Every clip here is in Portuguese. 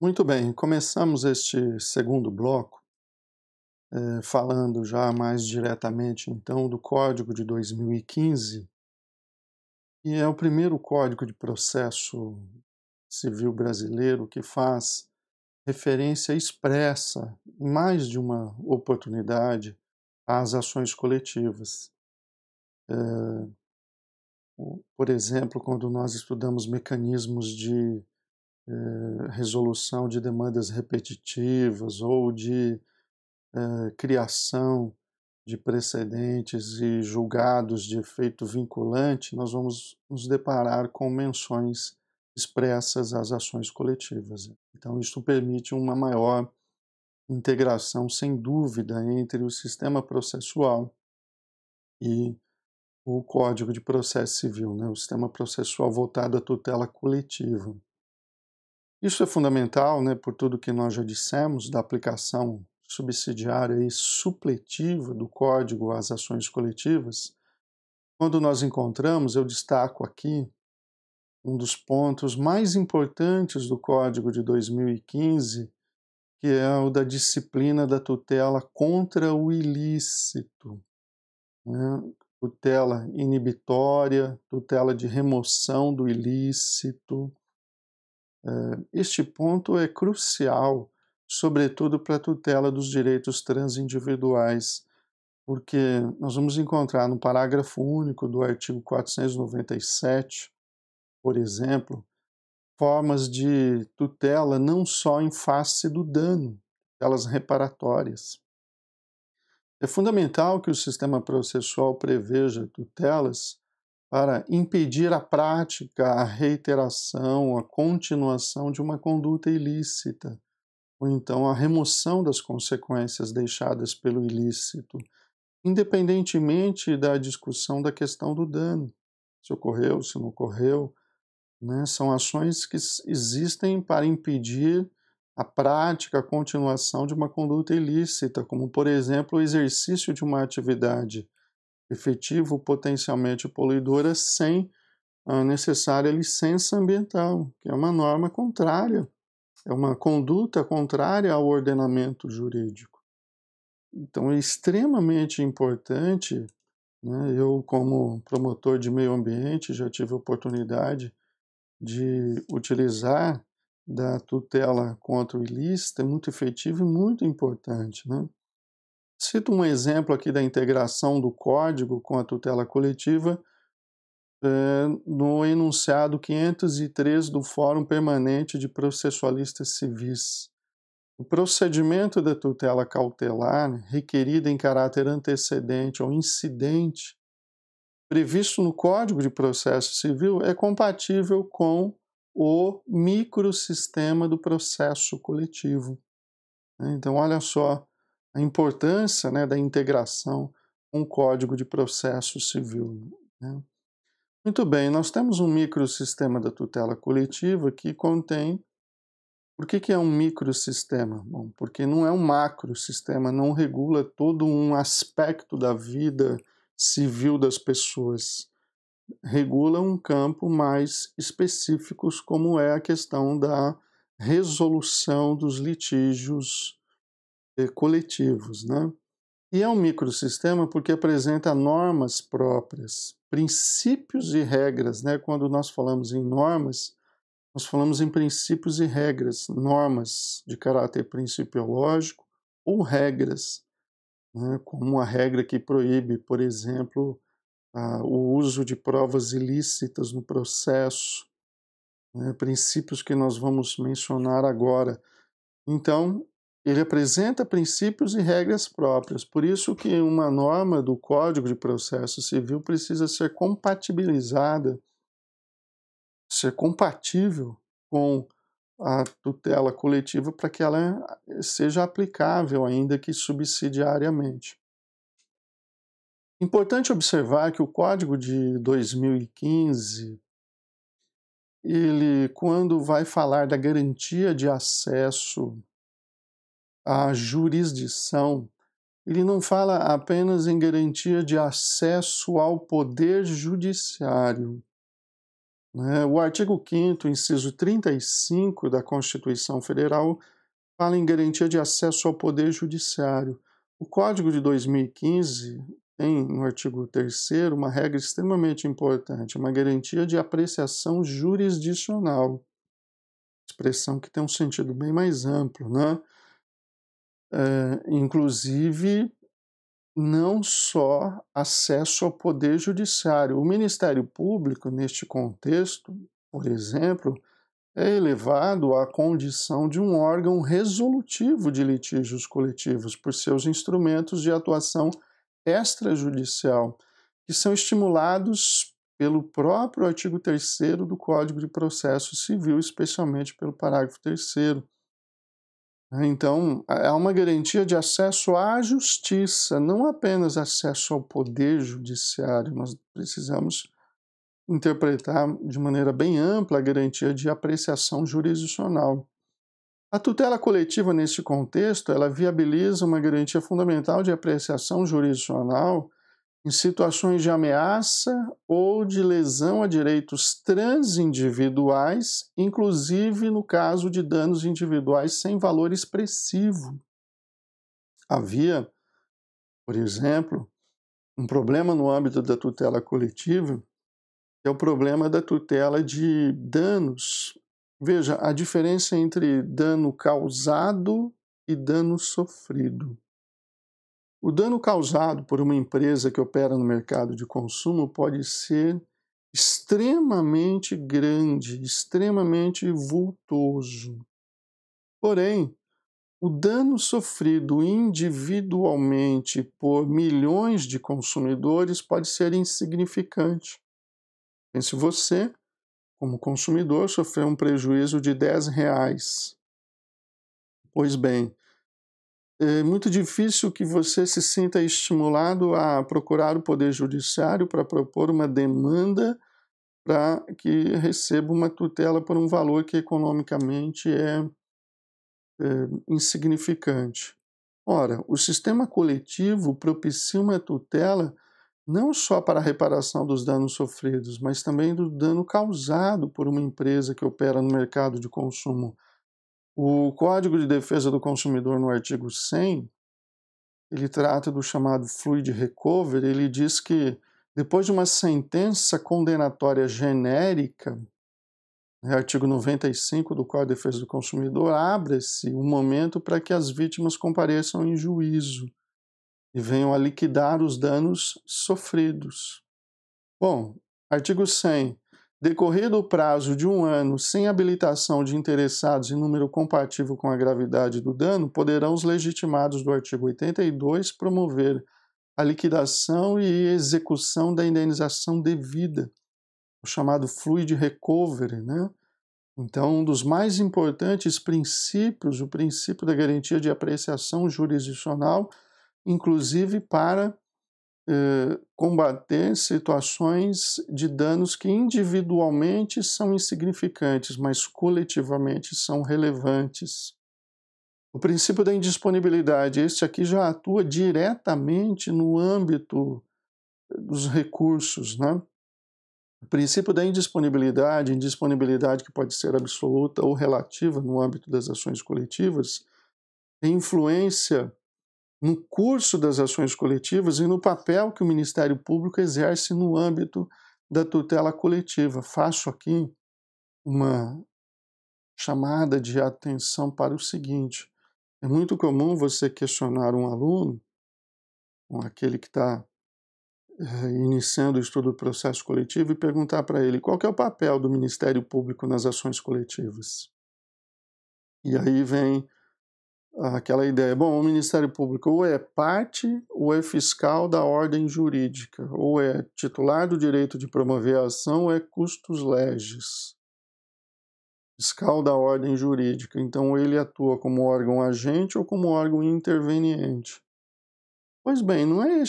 Muito bem, começamos este segundo bloco, falando já mais diretamente então do Código de 2015, que é o primeiro Código de Processo Civil brasileiro que faz referência expressa, em mais de uma oportunidade, às ações coletivas. Por exemplo, quando nós estudamos mecanismos de resolução de demandas repetitivas ou de criação de precedentes e julgados de efeito vinculante, nós vamos nos deparar com menções expressas às ações coletivas. Então, isso permite uma maior integração, sem dúvida, entre o sistema processual e o Código de Processo Civil, né? O sistema processual voltado à tutela coletiva. Isso é fundamental, né, por tudo que nós já dissemos da aplicação subsidiária e supletiva do Código às ações coletivas. Quando nós encontramos, eu destaco aqui um dos pontos mais importantes do Código de 2015, que é o da disciplina da tutela contra o ilícito, né? Tutela inibitória, tutela de remoção do ilícito. Este ponto é crucial, sobretudo para a tutela dos direitos transindividuais, porque nós vamos encontrar no parágrafo único do artigo 497, por exemplo, formas de tutela não só em face do dano, tutelas reparatórias. É fundamental que o sistema processual preveja tutelas para impedir a prática, a reiteração, a continuação de uma conduta ilícita, ou então a remoção das consequências deixadas pelo ilícito, independentemente da discussão da questão do dano, se ocorreu, se não ocorreu, né? São ações que existem para impedir a prática, a continuação de uma conduta ilícita, como, por exemplo, o exercício de uma atividade efetiva ou potencialmente poluidora sem a necessária licença ambiental, que é uma norma contrária, é uma conduta contrária ao ordenamento jurídico. Então é extremamente importante, né, eu como promotor de meio ambiente já tive a oportunidade de utilizar da tutela contra o ilícito, é muito efetivo e muito importante, né? Cito um exemplo aqui da integração do código com a tutela coletiva no enunciado 503 do Fórum Permanente de Processualistas Civis. O procedimento da tutela cautelar, requerida em caráter antecedente ou incidente, previsto no Código de Processo Civil, é compatível com o microsistema do processo coletivo. Então, olha só a importância, né, da integração com o Código de Processo Civil, né? Muito bem, nós temos um microsistema da tutela coletiva que contém. Por que é um microsistema? Bom, porque não é um macrosistema, não regula todo um aspecto da vida civil das pessoas. Regula um campo mais específico, como é a questão da resolução dos litígios coletivos, né? E é um microsistema porque apresenta normas próprias, princípios e regras, né? Quando nós falamos em normas, nós falamos em princípios e regras, normas de caráter principiológico ou regras, né? Como a regra que proíbe, por exemplo, o uso de provas ilícitas no processo, né? Princípios que nós vamos mencionar agora. Então, ele apresenta princípios e regras próprias. Por isso que uma norma do Código de Processo Civil precisa ser compatibilizada, ser compatível com a tutela coletiva para que ela seja aplicável, ainda que subsidiariamente. Importante observar que o Código de 2015, ele, quando vai falar da garantia de acesso à jurisdição, ele não fala apenas em garantia de acesso ao poder judiciário, né? O artigo 5º, inciso 35 da Constituição Federal, fala em garantia de acesso ao Poder Judiciário. O Código de 2015 tem, no artigo 3º, uma regra extremamente importante, uma garantia de apreciação jurisdicional, expressão que tem um sentido bem mais amplo, né? Inclusive, não só acesso ao Poder Judiciário. O Ministério Público, neste contexto, por exemplo, é elevado à condição de um órgão resolutivo de litígios coletivos por seus instrumentos de atuação extrajudicial, que são estimulados pelo próprio artigo 3º do Código de Processo Civil, especialmente pelo parágrafo 3º. Então, há uma garantia de acesso à justiça, não apenas acesso ao poder judiciário. Nós precisamos interpretar de maneira bem ampla a garantia de apreciação jurisdicional. A tutela coletiva, neste contexto, ela viabiliza uma garantia fundamental de apreciação jurisdicional em situações de ameaça ou de lesão a direitos transindividuais, inclusive no caso de danos individuais sem valor expressivo. Havia, por exemplo, um problema no âmbito da tutela coletiva, que é o problema da tutela de danos. Veja, a diferença entre dano causado e dano sofrido. O dano causado por uma empresa que opera no mercado de consumo pode ser extremamente grande, extremamente vultoso. Porém, o dano sofrido individualmente por milhões de consumidores pode ser insignificante. Pense você, como consumidor, sofreu um prejuízo de R$10. Pois bem, é muito difícil que você se sinta estimulado a procurar o Poder Judiciário para propor uma demanda para que receba uma tutela por um valor que economicamente é insignificante. Ora, o sistema coletivo propicia uma tutela não só para a reparação dos danos sofridos, mas também do dano causado por uma empresa que opera no mercado de consumo. O Código de Defesa do Consumidor, no artigo 100, ele trata do chamado fluid recovery. Ele diz que, depois de uma sentença condenatória genérica, artigo 95 do Código de Defesa do Consumidor, abre-se um momento para que as vítimas compareçam em juízo e venham a liquidar os danos sofridos. Bom, artigo 100. Decorrido o prazo de 1 ano sem habilitação de interessados em número compatível com a gravidade do dano, poderão os legitimados do artigo 82 promover a liquidação e execução da indenização devida, o chamado fluid recovery, né? Então, um dos mais importantes princípios, o princípio da garantia de apreciação jurisdicional, inclusive para combater situações de danos que individualmente são insignificantes, mas coletivamente são relevantes. O princípio da indisponibilidade, este aqui já atua diretamente no âmbito dos recursos, né? O princípio da indisponibilidade que pode ser absoluta ou relativa no âmbito das ações coletivas, tem influência no curso das ações coletivas e no papel que o Ministério Público exerce no âmbito da tutela coletiva. Faço aqui uma chamada de atenção para o seguinte: é muito comum você questionar um aluno, ou aquele que está iniciando o estudo do processo coletivo, e perguntar para ele qual que é o papel do Ministério Público nas ações coletivas. E aí vem aquela ideia, bom, o Ministério Público ou é parte ou é fiscal da ordem jurídica, ou é titular do direito de promover a ação ou é custos legis. Fiscal da ordem jurídica, então ele atua como órgão agente ou como órgão interveniente. Pois bem, não é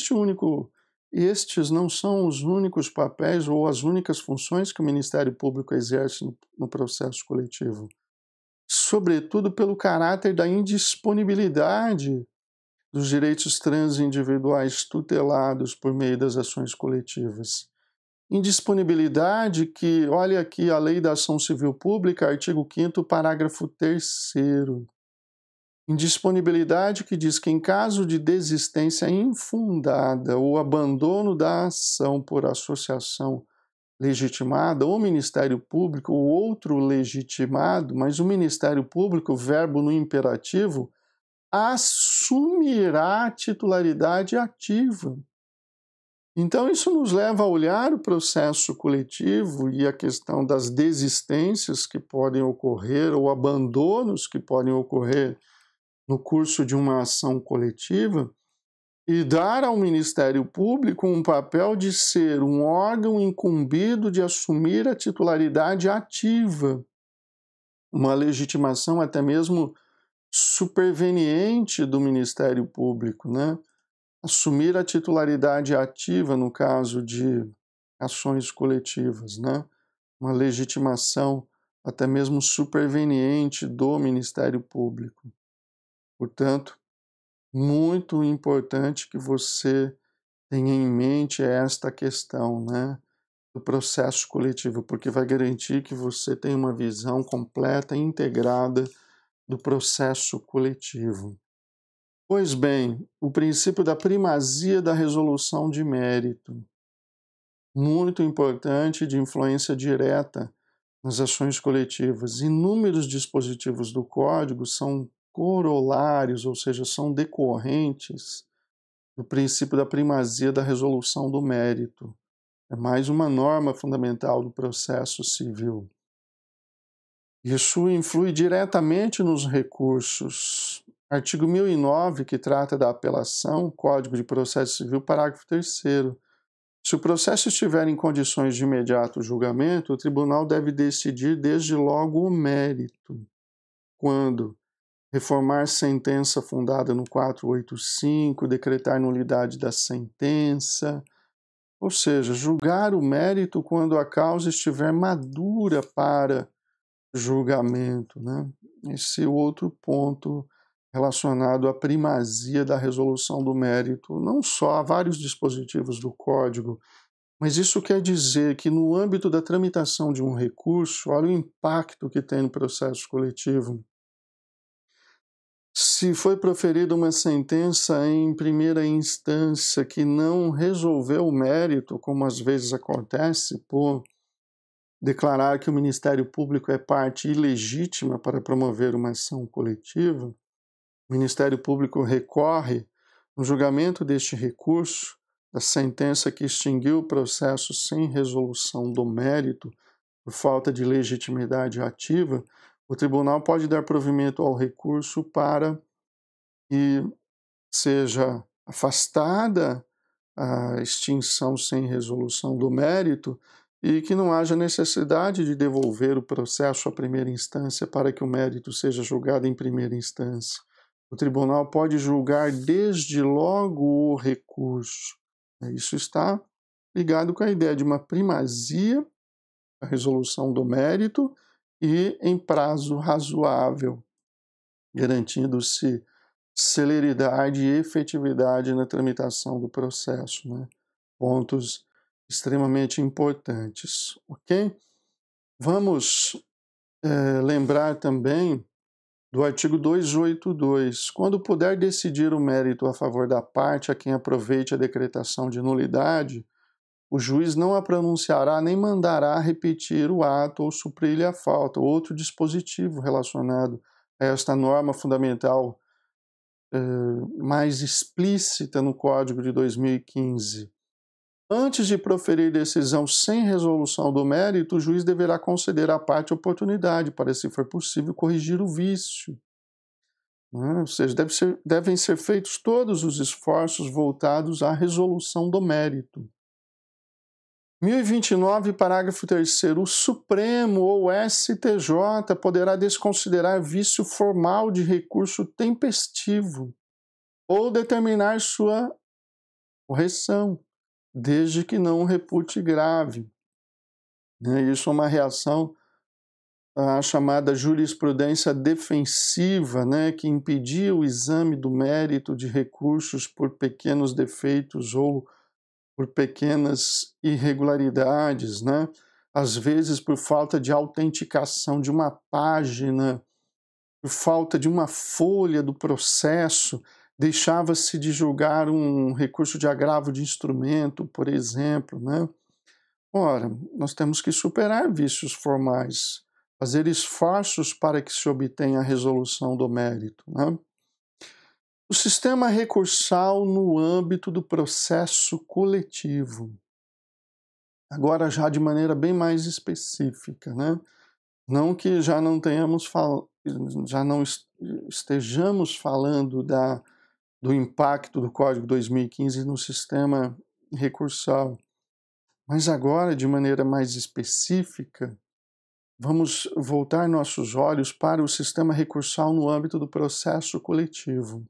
estes não são os únicos papéis ou as únicas funções que o Ministério Público exerce no processo coletivo. Sobretudo pelo caráter da indisponibilidade dos direitos transindividuais tutelados por meio das ações coletivas. Indisponibilidade que, olha aqui a Lei da Ação Civil Pública, artigo 5º, parágrafo 3º. Indisponibilidade que diz que em caso de desistência infundada ou abandono da ação por associação legitimada, ou Ministério Público ou outro legitimado, mas o Ministério Público, verbo no imperativo, assumirá a titularidade ativa. Então, isso nos leva a olhar o processo coletivo e a questão das desistências que podem ocorrer ou abandonos que podem ocorrer no curso de uma ação coletiva e dar ao Ministério Público um papel de ser um órgão incumbido de assumir a titularidade ativa, uma legitimação até mesmo superveniente do Ministério Público, né? Assumir a titularidade ativa no caso de ações coletivas, né? Uma legitimação até mesmo superveniente do Ministério Público. Portanto, muito importante que você tenha em mente esta questão, né, do processo coletivo, porque vai garantir que você tenha uma visão completa e integrada do processo coletivo. Pois bem, o princípio da primazia da resolução de mérito, muito importante, de influência direta nas ações coletivas. Inúmeros dispositivos do Código são corolários, ou seja, são decorrentes do princípio da primazia da resolução do mérito. É mais uma norma fundamental do processo civil. Isso influi diretamente nos recursos. Artigo 1009, que trata da apelação, Código de Processo Civil, parágrafo 3º. Se o processo estiver em condições de imediato julgamento, o tribunal deve decidir desde logo o mérito. Quando reformar sentença fundada no 485, decretar nulidade da sentença, ou seja, julgar o mérito quando a causa estiver madura para julgamento, né? Esse é outro ponto relacionado à primazia da resolução do mérito. Não só há vários dispositivos do Código, mas isso quer dizer que no âmbito da tramitação de um recurso, olha o impacto que tem no processo coletivo. Se foi proferida uma sentença em primeira instância que não resolveu o mérito, como às vezes acontece, por declarar que o Ministério Público é parte ilegítima para promover uma ação coletiva, o Ministério Público recorre no julgamento deste recurso, da sentença que extinguiu o processo sem resolução do mérito por falta de legitimidade ativa, o tribunal pode dar provimento ao recurso para que seja afastada a extinção sem resolução do mérito e que não haja necessidade de devolver o processo à primeira instância para que o mérito seja julgado em primeira instância. O tribunal pode julgar desde logo o recurso. Isso está ligado com a ideia de uma primazia da resolução do mérito e em prazo razoável, garantindo-se celeridade e efetividade na tramitação do processo, né? Pontos extremamente importantes, ok? Vamos lembrar também do artigo 282. Quando puder decidir o mérito a favor da parte a quem aproveite a decretação de nulidade, o juiz não a pronunciará nem mandará repetir o ato ou suprir-lhe a falta, outro dispositivo relacionado a esta norma fundamental mais explícita no Código de 2015. Antes de proferir decisão sem resolução do mérito, o juiz deverá conceder à parte oportunidade para, se for possível, corrigir o vício. Ou seja, devem ser feitos todos os esforços voltados à resolução do mérito. 1029, parágrafo 3º. O Supremo ou STJ poderá desconsiderar vício formal de recurso tempestivo ou determinar sua correção, desde que não o repute grave. Isso é uma reação à chamada jurisprudência defensiva, que impedia o exame do mérito de recursos por pequenos defeitos ou por pequenas irregularidades, né? Às vezes por falta de autenticação de uma página, por falta de uma folha do processo, deixava-se de julgar um recurso de agravo de instrumento, por exemplo, né? Ora, nós temos que superar vícios formais, fazer esforços para que se obtenha a resolução do mérito, né? O sistema recursal no âmbito do processo coletivo. Agora já de maneira bem mais específica, né? Não que já não tenhamos já não estejamos falando do impacto do Código 2015 no sistema recursal, mas agora de maneira mais específica, vamos voltar nossos olhos para o sistema recursal no âmbito do processo coletivo.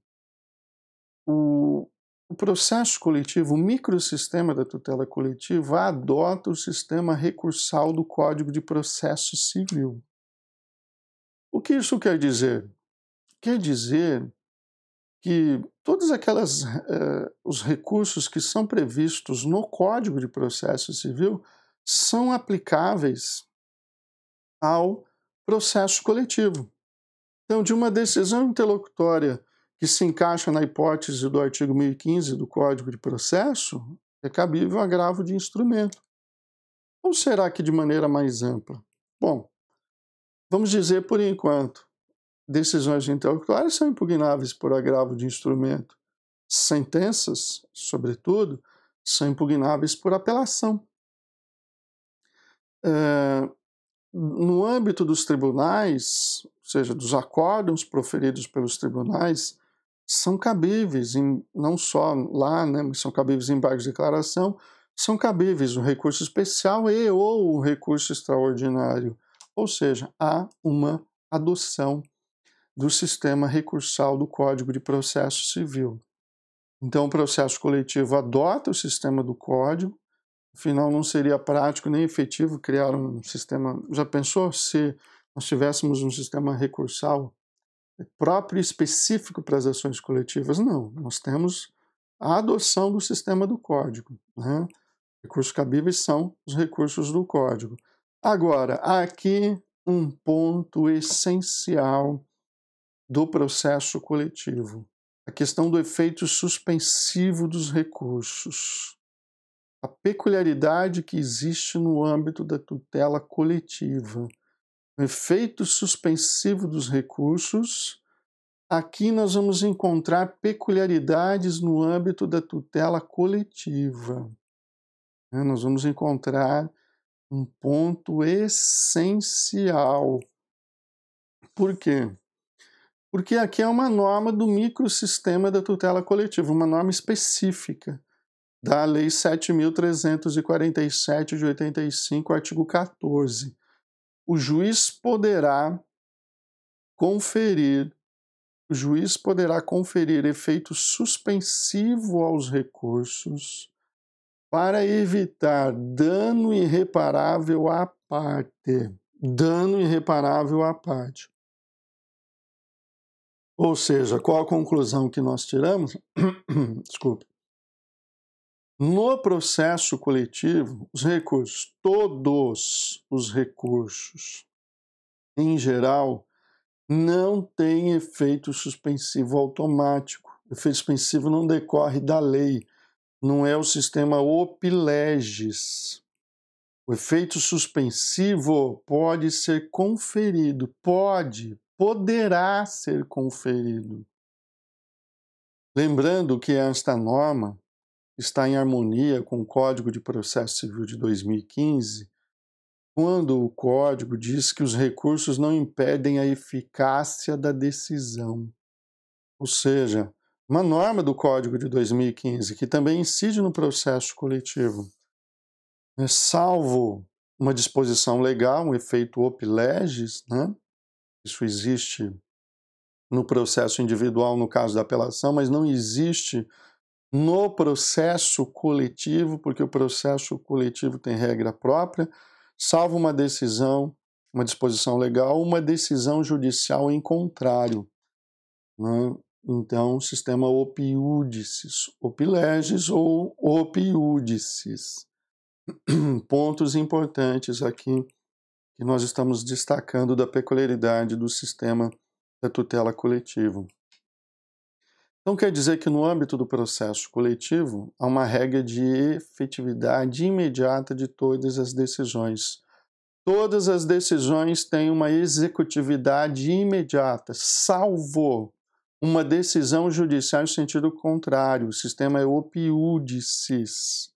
O processo coletivo, o microsistema da tutela coletiva, adota o sistema recursal do Código de Processo Civil. O que isso quer dizer? Quer dizer que todos os recursos que são previstos no Código de Processo Civil são aplicáveis ao processo coletivo. Então, de uma decisão interlocutória que se encaixa na hipótese do artigo 1015 do Código de Processo, é cabível agravo de instrumento. Ou será que de maneira mais ampla? Bom, vamos dizer por enquanto, decisões interlocutórias são impugnáveis por agravo de instrumento. Sentenças, sobretudo, são impugnáveis por apelação. No âmbito dos tribunais, ou seja, dos acórdãos proferidos pelos tribunais, são cabíveis, não só lá, né, mas são cabíveis em embargos de declaração, são cabíveis o recurso especial e ou o recurso extraordinário. Ou seja, há uma adoção do sistema recursal do Código de Processo Civil. Então, o processo coletivo adota o sistema do Código, afinal não seria prático nem efetivo criar um sistema. Já pensou se nós tivéssemos um sistema recursal próprio e específico para as ações coletivas? Não, nós temos a adoção do sistema do Código, né? Recursos cabíveis são os recursos do Código. Agora, aqui um ponto essencial do processo coletivo, a questão do efeito suspensivo dos recursos. A peculiaridade que existe no âmbito da tutela coletiva. O efeito suspensivo dos recursos, aqui nós vamos encontrar peculiaridades no âmbito da tutela coletiva. Nós vamos encontrar um ponto essencial. Por quê? Porque aqui é uma norma do microsistema da tutela coletiva, uma norma específica da Lei 7.347 de 85, artigo 14. O juiz poderá conferir efeito suspensivo aos recursos para evitar dano irreparável à parte. Dano irreparável à parte. Ou seja, qual a conclusão que nós tiramos? Desculpe. No processo coletivo, os recursos, todos os recursos, em geral, não têm efeito suspensivo automático. O efeito suspensivo não decorre da lei, não é o sistema opi legis. O efeito suspensivo pode ser conferido, poderá ser conferido. Lembrando que esta norma está em harmonia com o Código de Processo Civil de 2015, quando o Código diz que os recursos não impedem a eficácia da decisão. Ou seja, uma norma do Código de 2015 que também incide no processo coletivo. Salvo uma disposição legal, um efeito opi legis, né? Isso existe no processo individual no caso da apelação, mas não existe no processo coletivo, porque o processo coletivo tem regra própria, salvo uma decisão, uma disposição legal, uma decisão judicial em contrário, né? então, sistema opiúdices, opileges ou opiúdices. Pontos importantes aqui que nós estamos destacando da peculiaridade do sistema da tutela coletiva. Então, quer dizer que no âmbito do processo coletivo, há uma regra de efetividade imediata de todas as decisões. Todas as decisões têm uma executividade imediata, salvo uma decisão judicial em sentido contrário. O sistema é opiúdices.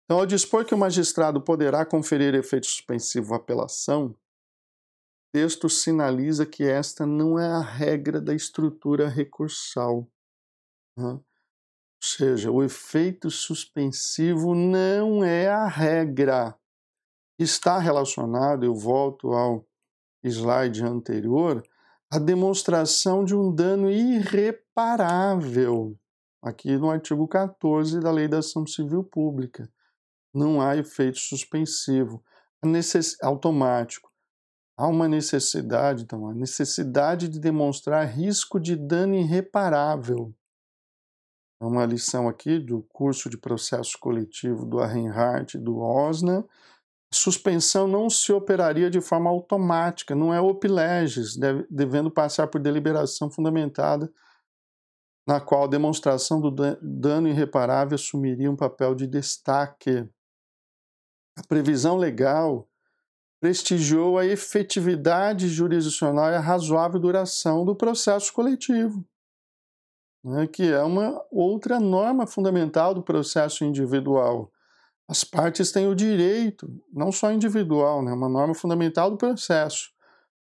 Então, ao dispor que o magistrado poderá conferir efeito suspensivo à apelação, o texto sinaliza que esta não é a regra da estrutura recursal. Ou seja, o efeito suspensivo não é a regra. Está relacionado, eu volto ao slide anterior, à demonstração de um dano irreparável, aqui no artigo 14 da Lei da Ação Civil Pública. Não há efeito suspensivo automático. Há uma necessidade, então, a necessidade de demonstrar risco de dano irreparável. É uma lição aqui do curso de processo coletivo do Reinhardt e do Osner. Suspensão não se operaria de forma automática, não é opileges, devendo passar por deliberação fundamentada, na qual a demonstração do dano irreparável assumiria um papel de destaque. A previsão legal prestigiou a efetividade jurisdicional e a razoável duração do processo coletivo, né, que é uma outra norma fundamental do processo individual. As partes têm o direito, não só individual, né, uma norma fundamental do processo.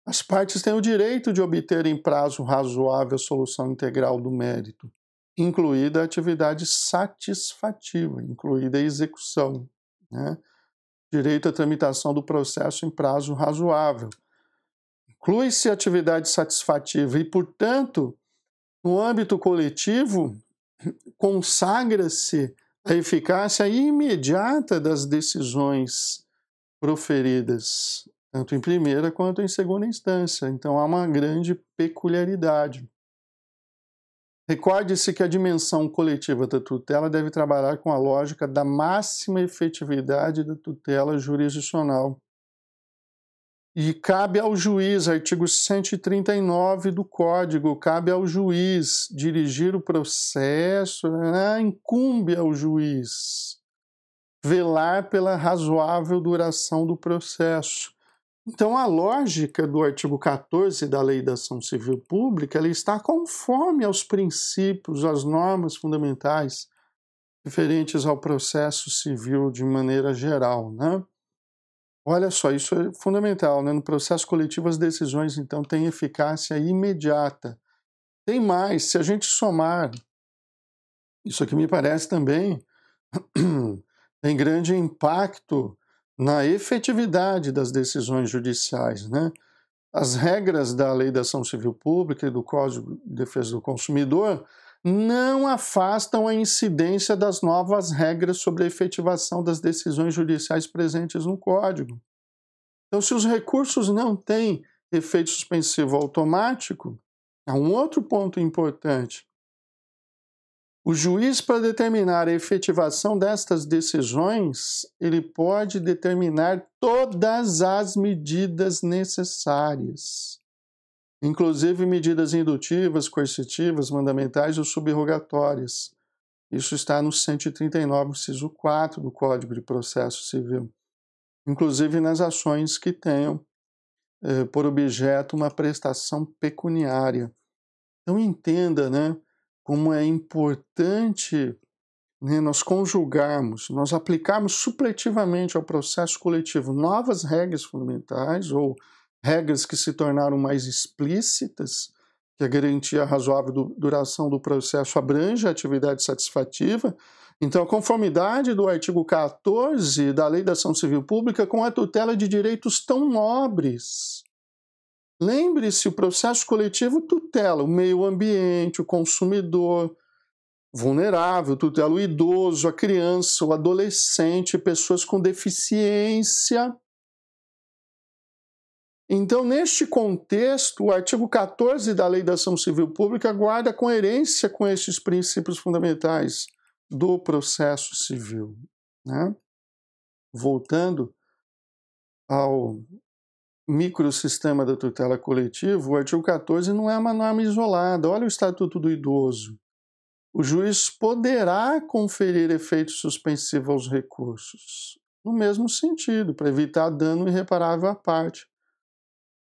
As partes têm o direito de obter em prazo razoável a solução integral do mérito, incluída a atividade satisfativa, incluída a execução, né? Direito à tramitação do processo em prazo razoável. Inclui-se a atividade satisfativa e, portanto, no âmbito coletivo, consagra-se a eficácia imediata das decisões proferidas, tanto em primeira quanto em segunda instância. Então, há uma grande peculiaridade. Recorde-se que a dimensão coletiva da tutela deve trabalhar com a lógica da máxima efetividade da tutela jurisdicional. E cabe ao juiz, artigo 139 do Código, cabe ao juiz dirigir o processo, né? Incumbe ao juiz velar pela razoável duração do processo. Então, a lógica do artigo 14 da Lei da Ação Civil Pública, ela está conforme aos princípios, às normas fundamentais referentes ao processo civil de maneira geral, né? Olha só, isso é fundamental, né? No processo coletivo, as decisões, então, têm eficácia imediata. Tem mais, se a gente somar, isso aqui me parece também, tem grande impacto na efetividade das decisões judiciais, né? As regras da Lei da Ação Civil Pública e do Código de Defesa do Consumidor não afastam a incidência das novas regras sobre a efetivação das decisões judiciais presentes no Código. Então, se os recursos não têm efeito suspensivo automático, há um outro ponto importante. O juiz, para determinar a efetivação destas decisões, ele pode determinar todas as medidas necessárias, inclusive medidas indutivas, coercitivas, mandamentais ou subrogatórias. Isso está no 139, inciso 4 do Código de Processo Civil, inclusive nas ações que tenham por objeto uma prestação pecuniária. Então entenda, né, como é importante, né, nós conjugarmos, nós aplicarmos supletivamente ao processo coletivo novas regras fundamentais ou regras que se tornaram mais explícitas, que a garantia razoável duração do processo abrange a atividade satisfativa. Então, a conformidade do artigo 14 da Lei da Ação Civil Pública com a tutela de direitos tão nobres. Lembre-se, o processo coletivo tutela o meio ambiente, o consumidor vulnerável, tutela o idoso, a criança, o adolescente, pessoas com deficiência. Então, neste contexto, o artigo 14 da Lei da Ação Civil Pública guarda coerência com estes princípios fundamentais do processo civil, né? Voltando ao microsistema da tutela coletiva, o artigo 14 não é uma norma isolada. Olha o Estatuto do Idoso. O juiz poderá conferir efeito suspensivo aos recursos, no mesmo sentido, para evitar dano irreparável à parte.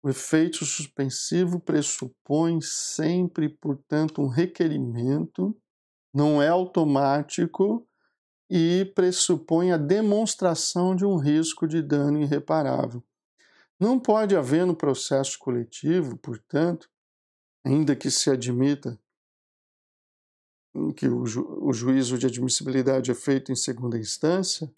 O efeito suspensivo pressupõe sempre, portanto, um requerimento, não é automático e pressupõe a demonstração de um risco de dano irreparável. Não pode haver no processo coletivo, portanto, ainda que se admita que o juízo de admissibilidade é feito em segunda instância,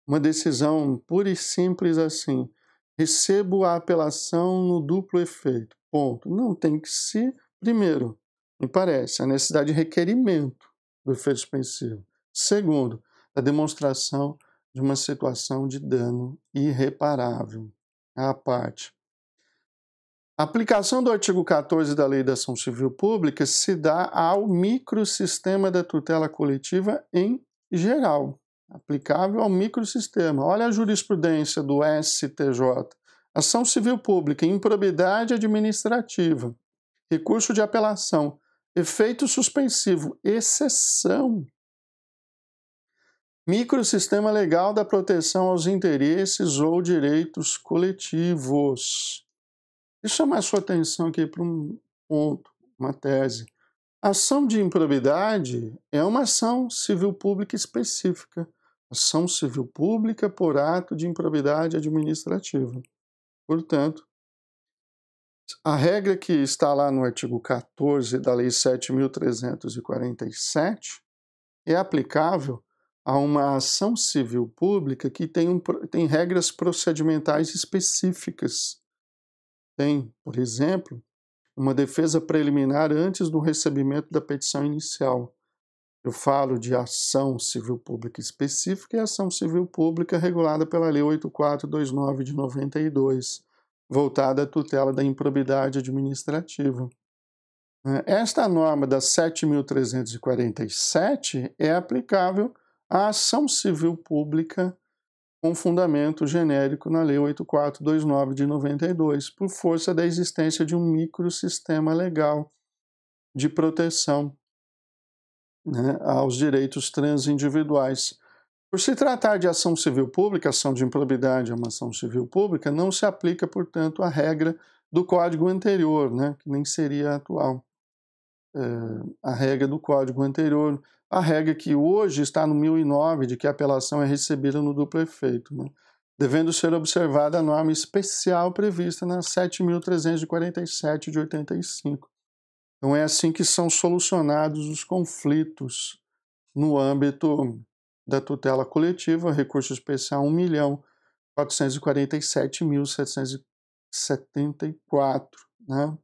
uma decisão pura e simples assim: recebo a apelação no duplo efeito. Ponto. Não tem que se, primeiro, me parece, a necessidade de requerimento do efeito suspensivo. Segundo, a demonstração de uma situação de dano irreparável à parte. A aplicação do artigo 14 da Lei da Ação Civil Pública se dá ao microsistema da tutela coletiva em geral, aplicável ao microsistema. Olha a jurisprudência do STJ. Ação civil pública, improbidade administrativa, recurso de apelação, efeito suspensivo, exceção. Microsistema legal da proteção aos interesses ou direitos coletivos. Deixa eu chamar a sua atenção aqui para um ponto, uma tese. Ação de improbidade é uma ação civil pública específica. Ação civil pública por ato de improbidade administrativa. Portanto, a regra que está lá no artigo 14 da Lei 7.347 é aplicável a uma ação civil pública que tem regras procedimentais específicas. Tem, por exemplo, uma defesa preliminar antes do recebimento da petição inicial. Eu falo de ação civil pública específica e ação civil pública regulada pela Lei 8429 de 92, voltada à tutela da improbidade administrativa. Esta norma da 7.347 é aplicável à ação civil pública com fundamento genérico na Lei 8429 de 92, por força da existência de um microsistema legal de proteção, né, aos direitos transindividuais. Por se tratar de ação civil pública, ação de improbidade é uma ação civil pública, não se aplica, portanto, a regra do Código anterior, né, que nem seria atual. A regra do Código anterior, a regra que hoje está no 1009, de que a apelação é recebida no duplo efeito, né? Devendo ser observada a norma especial prevista na 7.347 de 85. Então é assim que são solucionados os conflitos no âmbito da tutela coletiva, recurso especial 1.447.774, né?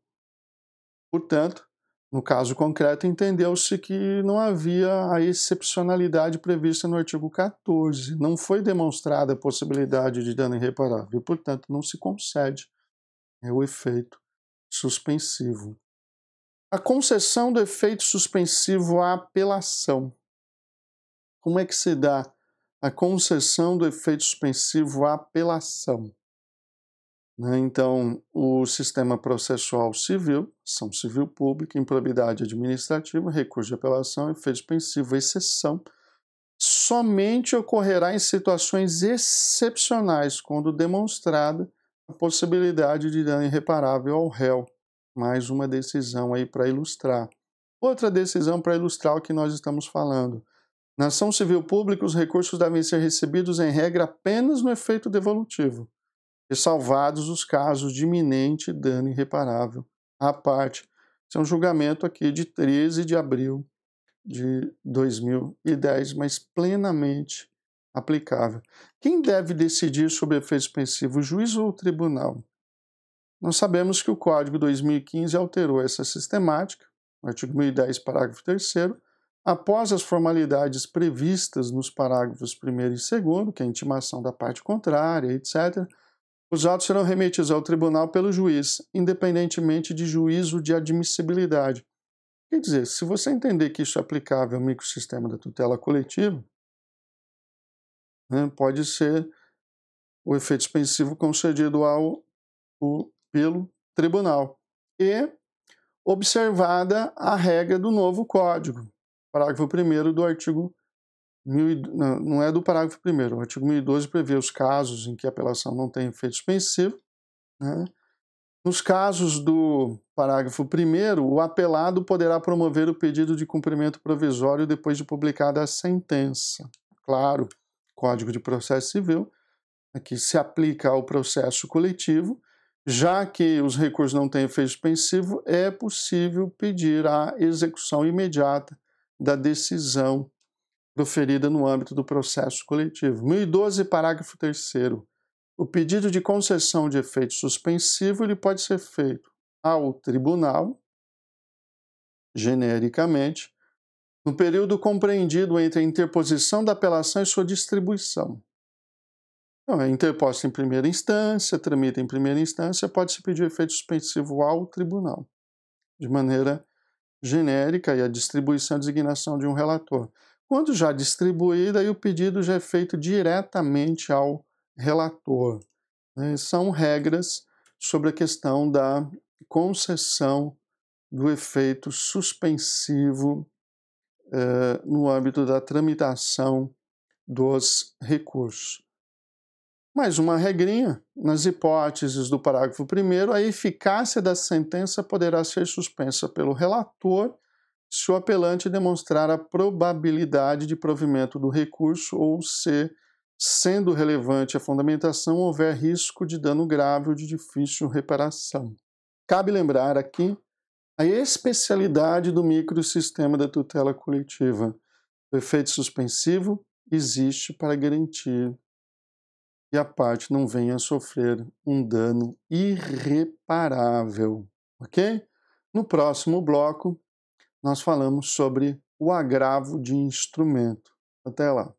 Portanto, no caso concreto, entendeu-se que não havia a excepcionalidade prevista no artigo 14. Não foi demonstrada a possibilidade de dano irreparável e, portanto, não se concede o efeito suspensivo. A concessão do efeito suspensivo à apelação. Como é que se dá a concessão do efeito suspensivo à apelação? Então, o sistema processual civil, ação civil pública, improbidade administrativa, recurso de apelação, efeito suspensivo, exceção, somente ocorrerá em situações excepcionais, quando demonstrada a possibilidade de dano irreparável ao réu. Mais uma decisão aí para ilustrar. Outra decisão para ilustrar o que nós estamos falando. Na ação civil pública, os recursos devem ser recebidos em regra apenas no efeito devolutivo, ressalvados os casos de iminente dano irreparável à parte. Esse é um julgamento aqui de 13 de abril de 2010, mas plenamente aplicável. Quem deve decidir sobre efeito suspensivo, o juiz ou o tribunal? Nós sabemos que o Código 2015 alterou essa sistemática, no artigo 1010, parágrafo 3º, após as formalidades previstas nos parágrafos 1º e 2º, que é a intimação da parte contrária, etc., Os autos serão remetidos ao tribunal pelo juiz, independentemente de juízo de admissibilidade. Quer dizer, se você entender que isso é aplicável ao microsistema da tutela coletiva, né, pode ser o efeito suspensivo concedido pelo tribunal. E observada a regra do novo Código, parágrafo 1º do artigo não é do parágrafo 1º, o artigo 1012 prevê os casos em que a apelação não tem efeito suspensivo, né? Nos casos do parágrafo 1º, o apelado poderá promover o pedido de cumprimento provisório depois de publicada a sentença. Claro, Código de Processo Civil, que se aplica ao processo coletivo, já que os recursos não têm efeito suspensivo, é possível pedir a execução imediata da decisão proferida no âmbito do processo coletivo. 1012, parágrafo 3º. O pedido de concessão de efeito suspensivo ele pode ser feito ao tribunal, genericamente, no período compreendido entre a interposição da apelação e sua distribuição. Então, é interposta em primeira instância, tramita em primeira instância, pode-se pedir efeito suspensivo ao tribunal, de maneira genérica, e a distribuição e designação de um relator. Quando já distribuída, aí o pedido já é feito diretamente ao relator. São regras sobre a questão da concessão do efeito suspensivo no âmbito da tramitação dos recursos. Mais uma regrinha: nas hipóteses do parágrafo 1º, a eficácia da sentença poderá ser suspensa pelo relator se o apelante demonstrar a probabilidade de provimento do recurso ou se, sendo relevante a fundamentação, houver risco de dano grave ou de difícil reparação. Cabe lembrar aqui a especialidade do microsistema da tutela coletiva. O efeito suspensivo existe para garantir que a parte não venha a sofrer um dano irreparável, ok? No próximo bloco, nós falamos sobre o agravo de instrumento. Até lá.